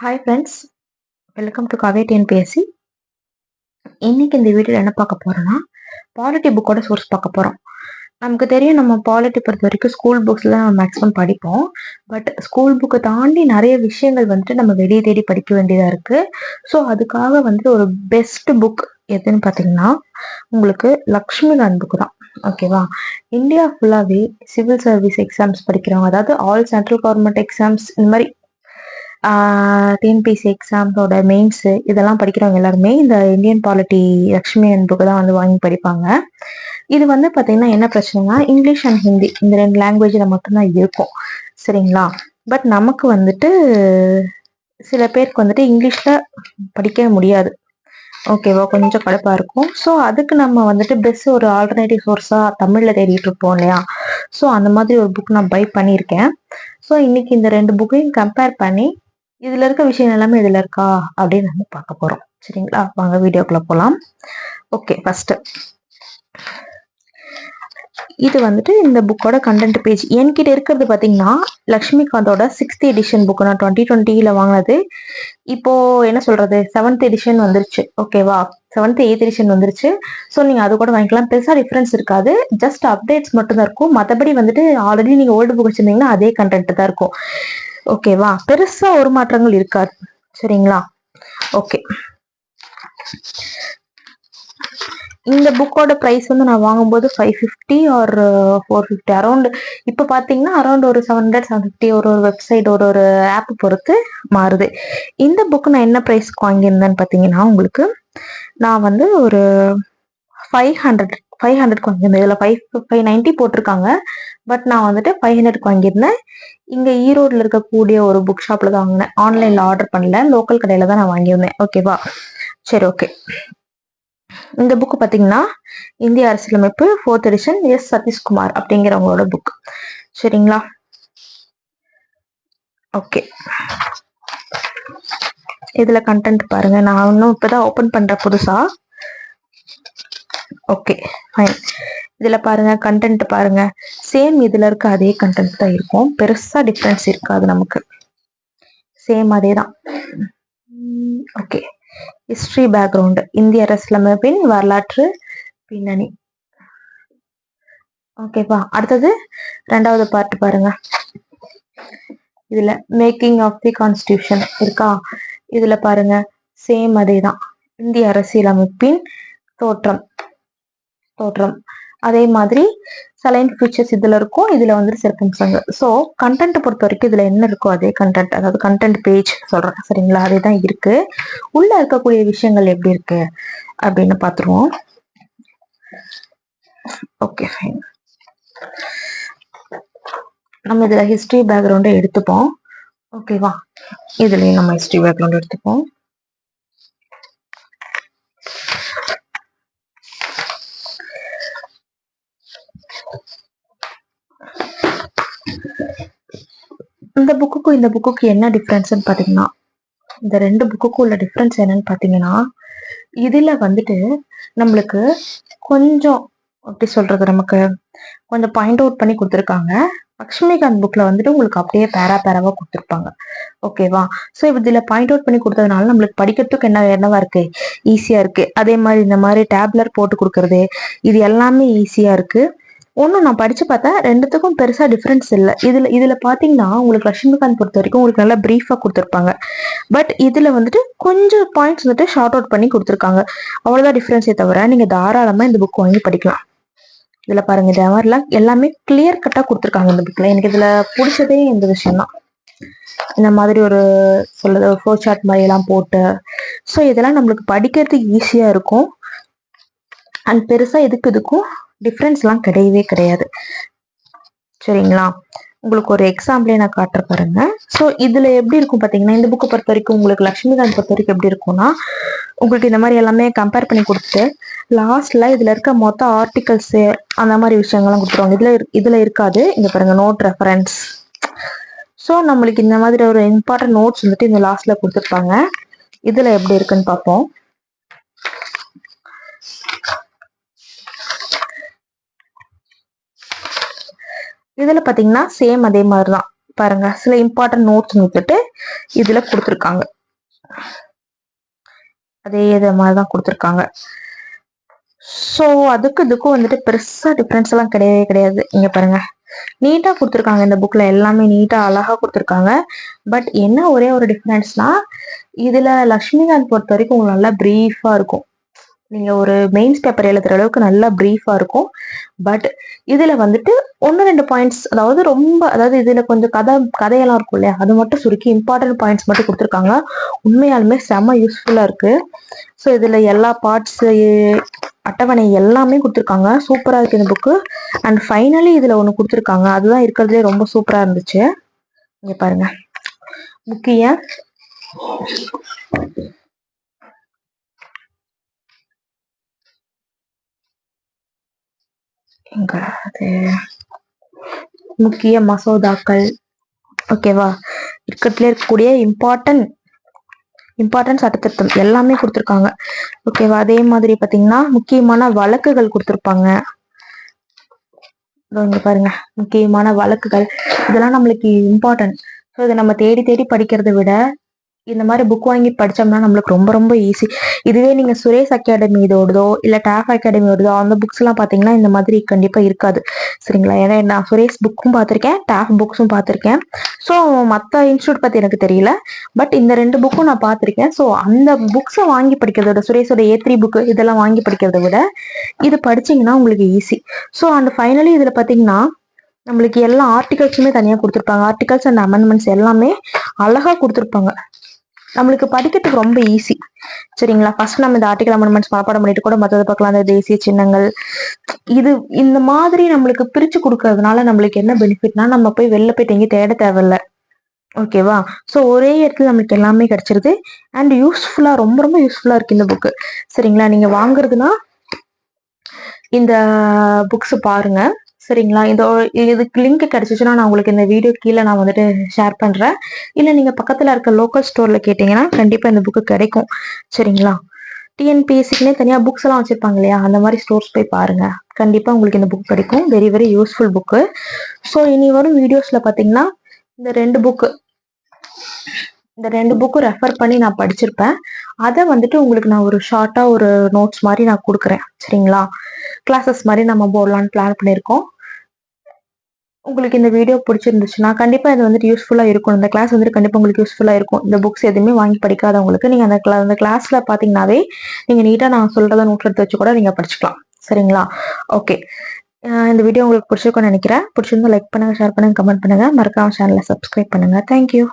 Hi friends, welcome to கவே TNPSC. இன்னைக்கு இந்த வீடியோவில் என்ன பார்க்க போறோம்னா, பாலிட்டி புக்கோட சோர்ஸ் பார்க்க போறோம். நமக்கு தெரியும், நம்ம பாலிட்டி பொறுத்த வரைக்கும் ஸ்கூல் புக்ஸ்ல தான் நம்ம மேக்ஸிமம் படிப்போம். பட் ஸ்கூல் புக்கை தாண்டி நிறைய விஷயங்கள் வந்துட்டு நம்ம வெளியே தேடி படிக்க வேண்டியதா இருக்கு. ஸோ அதுக்காக வந்துட்டு ஒரு பெஸ்ட் புக் எதுன்னு பார்த்தீங்கன்னா, உங்களுக்கு லக்ஷ்மிகாந்த் புக் தான். ஓகேவா? இந்தியா ஃபுல்லாகவே சிவில் சர்வீஸ் எக்ஸாம்ஸ் படிக்கிறவங்க, அதாவது ஆல் சென்ட்ரல் கவர்மெண்ட் எக்ஸாம்ஸ், இந்த மாதிரி டிஎன்பிசி எக்ஸாம்ஸோட மெயின்ஸு இதெல்லாம் படிக்கிறவங்க எல்லாருமே இந்த இந்தியன் பாலிட்டி லக்ஷ்மிகாந்த் புக்கு தான் வந்து வாங்கி படிப்பாங்க. இது வந்து பார்த்தீங்கன்னா என்ன பிரச்சனைனா, இங்கிலீஷ் அண்ட் ஹிந்தி இந்த 2 லாங்குவேஜில் மட்டும்தான் இருக்கும். சரிங்களா? பட் நமக்கு வந்துட்டு சில பேருக்கு வந்துட்டு இங்கிலீஷில் படிக்க முடியாது. ஓகேவா? கொஞ்சம் கடுப்பாக இருக்கும். ஸோ அதுக்கு நம்ம வந்துட்டு பெஸ்ட் ஒரு ஆல்டர்னேட்டிவ் சோர்ஸாக தமிழில் தேடிட்டு இருப்போம் இல்லையா? ஸோ அந்த மாதிரி ஒரு புக் நான் பை பண்ணியிருக்கேன். ஸோ இன்னைக்கு இந்த 2 புக்கையும் கம்பேர் பண்ணி இதுல இருக்க விஷயம் எல்லாமே இதுல இருக்கா அப்படின்னு நம்ம பார்க்க போறோம். சரிங்களா? வாங்க வீடியோக்குள்ள போலாம். ஓகே, ஃபர்ஸ்ட் இது வந்துட்டு இந்த புக்கோட கண்டென்ட் பேஜ். என்கிட்ட இருக்கிறது பாத்தீங்கன்னா லக்ஷ்மிகாந்தோட 6th எடிஷன் புக். நான் 2020 வாங்கினது. இப்போ என்ன சொல்றது, 7th எடிஷன் வந்துருச்சு. ஓகேவா? 7th 8th எடிஷன் வந்துருச்சு. ஸோ நீங்க அது கூட வாங்கிக்கலாம். பெருசா டிஃபரன்ஸ் இருக்காது, ஜஸ்ட் அப்டேட்ஸ் மட்டும் தான் இருக்கும். மற்றபடி வந்துட்டு ஆல்ரெடி நீங்க ஓல்டு புக் வச்சிருந்தீங்கன்னா அதே கண்டென்ட் தான் இருக்கும். ஓகேவா? பெருசா ஒரு மாற்றங்கள் இருக்காது. சரிங்களா? ஓகே, இந்த புக்கோட ப்ரைஸ் வந்து நான் வாங்கும்போது 550 ஆர் 450 அரௌண்ட். இப்போ பார்த்தீங்கன்னா அரௌண்ட் ஒரு 700 750 ஒரு வெப்சைட் ஒரு ஆப் பொறுத்து மாறுது. இந்த புக் நான் என்ன ப்ரைஸ்க்கு வாங்கியிருந்தேன்னு பார்த்தீங்கன்னா, உங்களுக்கு நான் வந்து ஒரு 500க்கு வாங்கியிருந்தேன். இதில் 590 போட்டிருக்காங்க. பட் நான் வந்துட்டு 500க்கு வாங்கியிருந்தேன். இங்கே ஈரோடில் இருக்கக்கூடிய ஒரு புக் ஷாப்பில் தான் வாங்கினேன். ஆன்லைனில் ஆர்டர் பண்ணல, லோக்கல் கடையில் தான் நான் வாங்கியிருந்தேன். ஓகேவா? சரி, ஓகே. இந்த புக்கு பார்த்தீங்கன்னா இந்திய அரசியலமைப்பு 4th எடிஷன் எஸ் சதீஷ்குமார் அப்படிங்கிறவங்களோட புக். சரிங்களா? ஓகே, இதுல கண்டென்ட் பாருங்க. நான் இன்னும் இப்பதான் ஓபன் பண்றேன் புதுசா. Okay, fine. இதுல பாருங்க, கண்டென்ட் பாருங்க. சேம் இதுல இருக்க அதே கண்டென்ட் தான் இருக்கும். பெருசா டிஃபரன்ஸ் இருக்காது நமக்கு. சேம் அதே தான். ஓகே, ஹிஸ்டரி பேக்ரவுண்ட், இந்திய அரசியலமைப்பின் வரலாற்று பின்னணி. ஓகேப்பா. அடுத்தது 2வது பார்ட் பாருங்க. இதுல மேக்கிங் ஆஃப் தி கான்ஸ்டிடியூஷன் இருக்கா? இதுல பாருங்க, சேம் அதே தான். இந்திய அரசியலமைப்பின் தோற்றம் அதே மாதிரி சலைன் ஃபீச்சர்ஸ் இதுல இருக்கும். இதுல வந்து சிறப்பம்சங்கள். ஸோ கண்டென்ட் பொறுத்த வரைக்கும் இதுல என்ன இருக்கோ அதே கண்டென்ட், அதாவது கண்டென்ட் பேஜ் சொல்றேன். சரிங்களா? அதே தான் இருக்கு. உள்ள இருக்கக்கூடிய விஷயங்கள் எப்படி இருக்கு அப்படின்னு பாத்துருவோம். Okay, fine. நம்ம இதுல ஹிஸ்டரி பேக்ரவுண்டை எடுத்துப்போம். ஓகேவா? இதுலயும் நம்ம ஹிஸ்டரி பேக்ரவுண்ட் எடுத்துப்போம். இந்த புக்குக்கும் இந்த புக்குக்கு என்ன டிஃப்ரென்ஸ்ன்னு பார்த்தீங்கன்னா, இந்த 2 புக்குக்கும் உள்ள டிஃப்ரென்ஸ் என்னன்னு பார்த்தீங்கன்னா, இதுல வந்துட்டு நம்மளுக்கு கொஞ்சம் எப்படி சொல்றது, நமக்கு கொஞ்சம் பாயிண்ட் அவுட் பண்ணி கொடுத்துருக்காங்க. லக்ஷ்மிகாந்த் புக்ல வந்துட்டு உங்களுக்கு அப்படியே பேராவா கொடுத்துருப்பாங்க. ஓகேவா? ஸோ இதுல பாயிண்ட் அவுட் பண்ணி கொடுத்ததுனால நம்மளுக்கு படிக்கிறதுக்கு என்னவா இருக்கு, ஈஸியா இருக்கு. அதே மாதிரி இந்த மாதிரி டேப்லர் போட்டு கொடுக்கறது, இது எல்லாமே ஈஸியா இருக்கு. ஒன்றும் நான் படிச்சு பார்த்தேன், 2த்துக்கும் பெருசா டிஃபரன்ஸ் இல்லை. இதுல பாத்தீங்கன்னா உங்களுக்கு லட்சுமிகாந்த் பொறுத்த வரைக்கும் உங்களுக்கு நல்லா பிரீஃபா கொடுத்துருப்பாங்க. பட் இதுல வந்துட்டு கொஞ்சம் பாயிண்ட்ஸ் வந்துட்டு ஷார்ட் அவுட் பண்ணி கொடுத்துருக்காங்க. அவ்வளவுதான் டிஃபரன்ஸே தவிர நீங்க தாராளமா இந்த புக் வாங்கி படிக்கலாம். இதுல பாருங்க, இந்த மாதிரிலாம் எல்லாமே கிளியர் கட்டா கொடுத்துருக்காங்க இந்த புக்ல. எனக்கு இதுல பிடிச்சதே இந்த விஷயம் தான். இந்த மாதிரி ஒரு சொல்றது ஃப்ளோ சார்ட் மாதிரி எல்லாம் போட்டு, ஸோ இதெல்லாம் நம்மளுக்கு படிக்கிறதுக்கு ஈஸியா இருக்கும். அண்ட் பெருசா இதுக்கும் டிஃப்ரென்ஸ்லாம் கிடையவே கிடையாது. சரிங்களா? உங்களுக்கு ஒரு எக்ஸாம்பிளே நான் காட்டுற பாருங்க. ஸோ இதுல எப்படி இருக்கும் பாத்தீங்கன்னா, இந்த புக்கை பொறுத்த வரைக்கும் உங்களுக்கு லக்ஷ்மிகாந்த் பொறுத்த வரைக்கும் எப்படி இருக்கும்னா, உங்களுக்கு இந்த மாதிரி எல்லாமே கம்பேர் பண்ணி கொடுத்துட்டு லாஸ்ட்ல இதுல இருக்க மொத்த ஆர்டிகல்ஸ் அந்த மாதிரி விஷயங்கள்லாம் கொடுத்துருவாங்க. இதுல இருக்காது. இங்க பாருங்க, நோட் ரெஃபரன்ஸ். ஸோ நம்மளுக்கு இந்த மாதிரி ஒரு இம்பார்ட்டன்ட் நோட்ஸ் வந்துட்டு இந்த லாஸ்ட்ல கொடுத்துருப்பாங்க. இதுல எப்படி இருக்குன்னு பார்ப்போம். இதுல பாத்தீங்கன்னா சேம் அதே மாதிரிதான். பாருங்க, சில இம்பார்ட்டன்ட் நோட்ஸ் கொடுத்துட்டு இதுல கொடுத்துருக்காங்க. அதே இது மாதிரிதான் கொடுத்துருக்காங்க. ஸோ இதுக்கும் வந்துட்டு பெருசா டிஃப்ரென்ஸ் எல்லாம் கிடையவே கிடையாது. இங்க பாருங்க, நீட்டா கொடுத்துருக்காங்க. இந்த புக்ல எல்லாமே நீட்டா அழகா கொடுத்துருக்காங்க. பட் என்ன ஒரே ஒரு டிஃப்ரென்ஸ்னா, இதுல லக்ஷ்மிகாந்த் பொறுத்த வரைக்கும் உங்களுக்கு நல்லா பிரீஃபா இருக்கும். நீங்க ஒரு மெயின்ஸ் பேப்பர் எழுதுற அளவுக்கு நல்லா பிரீஃபா இருக்கும். பட் இதுல வந்துட்டு 1-2 பாயிண்ட்ஸ், அதாவது இதுல கொஞ்சம் கதையெல்லாம் இருக்கும் இல்லையா, அது மட்டும் சுருக்கி இம்பார்ட்டன்ட் பாயிண்ட்ஸ் மட்டும் கொடுத்துருக்காங்க. உண்மையாலுமே செம்ம யூஸ்ஃபுல்லா இருக்கு. ஸோ இதுல எல்லா பார்ட்ஸ், அட்டவணை எல்லாமே கொடுத்துருக்காங்க. சூப்பரா இருக்கு இந்த புக்கு. அண்ட் ஃபைனலி இதுல ஒண்ணு கொடுத்துருக்காங்க, அதுதான் இருக்கிறதுலே ரொம்ப சூப்பரா இருந்துச்சு. இங்க பாருங்க, முக்கிய முக்கிய மசோதாக்கள், ஓகேவா, இருக்கிறதுல இருக்கக்கூடிய இம்பார்ட்டன்ட் சட்டத்திட்டம் எல்லாமே கொடுத்துருக்காங்க. ஓகேவா. அதே மாதிரி பாத்தீங்கன்னா முக்கியமான வழக்குகள் கொடுத்துருப்பாங்க. இங்க பாருங்க, முக்கியமான வழக்குகள், இதெல்லாம் நம்மளுக்கு இம்பார்ட்டன்ட். ஸோ இதை நம்ம தேடி தேடி படிக்கிறத விட இந்த மாதிரி புக் வாங்கி படிச்சோம்னா நம்மளுக்கு ரொம்ப ரொம்ப ஈஸி. இதுவே நீங்க சுரேஷ் அகாடமி இதோடதோ இல்ல டாஃப் அகாடமியோடதோ அந்த புக்ஸ் எல்லாம் பாத்தீங்கன்னா இந்த மாதிரி கண்டிப்பா இருக்காது. சரிங்களா. ஏன்னா நான் சுரேஷ் புக்கும் பார்த்திருக்கேன், டாஃப் புக்ஸும் பார்த்திருக்கேன். ஸோ மற்ற இன்ஸ்டியூட் பத்தி எனக்கு தெரியல. பட் இந்த 2 புக்கும் நான் பார்த்திருக்கேன். ஸோ அந்த புக்ஸை வாங்கி படிக்கிறத விட, சுரேஷோட A3 புக்கு இதெல்லாம் வாங்கி படிக்கிறத விட இது படிச்சீங்கன்னா உங்களுக்கு ஈஸி. ஸோ அந்த ஃபைனலி இதுல பாத்தீங்கன்னா நம்மளுக்கு எல்லா ஆர்டிகல்ஸுமே தனியா கொடுத்துருப்பாங்க. ஆர்டிகல்ஸ் அண்ட் அமெண்ட்மெண்ட்ஸ் எல்லாமே அழகா கொடுத்துருப்பாங்க. நம்மளுக்கு படிக்கிறதுக்கு ரொம்ப ஈஸி. சரிங்களா. ஃபர்ஸ்ட் நம்ம இந்த ஆர்டிகல் அமெண்ட்மெண்ட்ஸ் மனப்பாடம் பண்ணிட்டு கூட மற்றதை பார்க்கலாம். அந்த தேசிய சின்னங்கள், இது இந்த மாதிரி நம்மளுக்கு பிரிச்சு கொடுக்கறதுனால நம்மளுக்கு என்ன பெனிஃபிட்னா, நம்ம போய் வெளில போயிட்டு எங்கேயும் தேட தேவையில்ல. ஓகேவா. ஸோ ஒரே இடத்துல நம்மளுக்கு எல்லாமே கிடைச்சிருது. அண்ட் யூஸ்ஃபுல்லா, ரொம்ப ரொம்ப யூஸ்ஃபுல்லா இருக்கு இந்த புக்கு. சரிங்களா. நீங்க வாங்குறதுன்னா இந்த புக்ஸ் பாருங்க. சரிங்களா. இதுக்கு லிங்க் கிடைச்சிச்சுன்னா நான் உங்களுக்கு இந்த வீடியோ கீழே நான் வந்துட்டு ஷேர் பண்றேன். இல்ல நீங்க பக்கத்துல இருக்க லோக்கல் ஸ்டோர்ல கேட்டீங்கன்னா கண்டிப்பா இந்த புக்கு கிடைக்கும். சரிங்களா. டிஎன்பிஎஸ்சிக்குனே தனியா புக்ஸ் எல்லாம் வச்சிருப்பாங்க இல்லையா, அந்த மாதிரி ஸ்டோர்ஸ் போய் பாருங்க. கண்டிப்பா உங்களுக்கு இந்த புக் கிடைக்கும். Very very useful book. So இனி வரும் வீடியோஸ்ல பாத்தீங்கன்னா இந்த 2 புக்கு ரெஃபர் பண்ணி நான் படிச்சிருப்பேன். அதை வந்துட்டு உங்களுக்கு நான் ஒரு ஷார்ட்டா ஒரு நோட்ஸ் மாதிரி நான் கொடுக்குறேன். சரிங்களா. கிளாஸஸ் மாதிரி நம்ம போடலான்னு பிளான் பண்ணியிருக்கோம். உங்களுக்கு இந்த வீடியோ பிடிச்சிருந்துச்சுன்னா கண்டிப்பா இது வந்துட்டு யூஸ்ஃபுல்லா இருக்கும். இந்த கிளாஸ் வந்துட்டு கண்டிப்பா உங்களுக்கு யூஸ்ஃபுல்லா இருக்கும். இந்த புக்ஸ் எதுவுமே வாங்கி படிக்காதவங்களுக்கு நீங்க அந்த கிளாஸ்ல பாத்தீங்கன்னாவே நீங்க நீட்டா நான் சொல்றதை நோட் எடுத்து வச்சு கூட நீங்க படிச்சுக்கலாம். சரிங்களா. ஓகே. இந்த வீடியோ உங்களுக்கு பிடிச்சிருக்கும்னு நினைக்கிறேன். பிடிச்சிருந்தா லைக் பண்ணுங்க, ஷேர் பண்ணுங்க, கமெண்ட் பண்ணுங்க. மறக்காம சேனலை சப்ஸ்கிரைப் பண்ணுங்க. தேங்க்யூ.